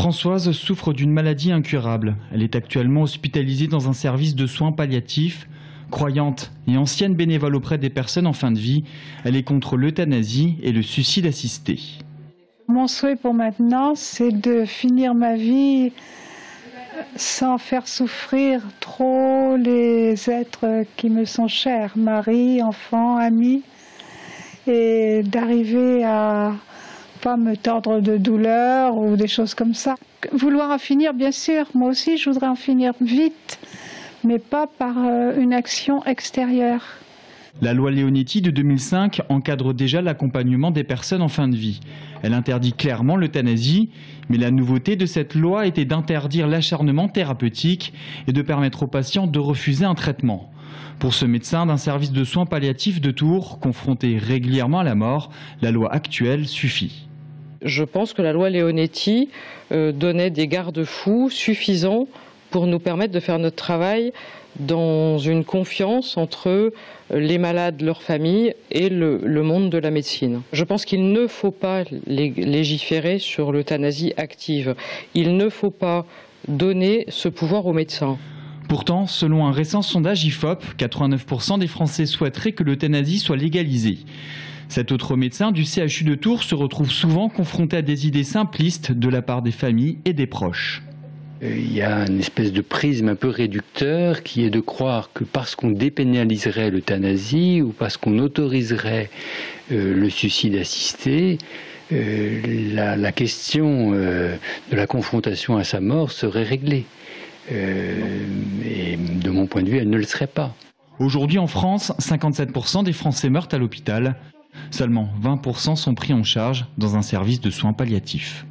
Françoise souffre d'une maladie incurable. Elle est actuellement hospitalisée dans un service de soins palliatifs. Croyante et ancienne bénévole auprès des personnes en fin de vie, elle est contre l'euthanasie et le suicide assisté. Mon souhait pour maintenant, c'est de finir ma vie sans faire souffrir trop les êtres qui me sont chers, mari, enfants, amis, et d'arriver à pas me tordre de douleur ou des choses comme ça. Vouloir en finir, bien sûr, moi aussi je voudrais en finir vite, mais pas par une action extérieure. La loi Leonetti de 2005 encadre déjà l'accompagnement des personnes en fin de vie. Elle interdit clairement l'euthanasie, mais la nouveauté de cette loi était d'interdire l'acharnement thérapeutique et de permettre aux patients de refuser un traitement. Pour ce médecin d'un service de soins palliatifs de Tours, confronté régulièrement à la mort, la loi actuelle suffit. Je pense que la loi Leonetti donnait des garde-fous suffisants pour nous permettre de faire notre travail dans une confiance entre les malades, leurs familles et le monde de la médecine. Je pense qu'il ne faut pas légiférer sur l'euthanasie active. Il ne faut pas donner ce pouvoir aux médecins. Pourtant, selon un récent sondage IFOP, 89% des Français souhaiteraient que l'euthanasie soit légalisée. Cet autre médecin du CHU de Tours se retrouve souvent confronté à des idées simplistes de la part des familles et des proches. Il y a une espèce de prisme un peu réducteur qui est de croire que parce qu'on dépénaliserait l'euthanasie ou parce qu'on autoriserait le suicide assisté, la question de la confrontation à sa mort serait réglée. Et de mon point de vue, elle ne le serait pas. Aujourd'hui en France, 57% des Français meurent à l'hôpital. Seulement 20% sont pris en charge dans un service de soins palliatifs.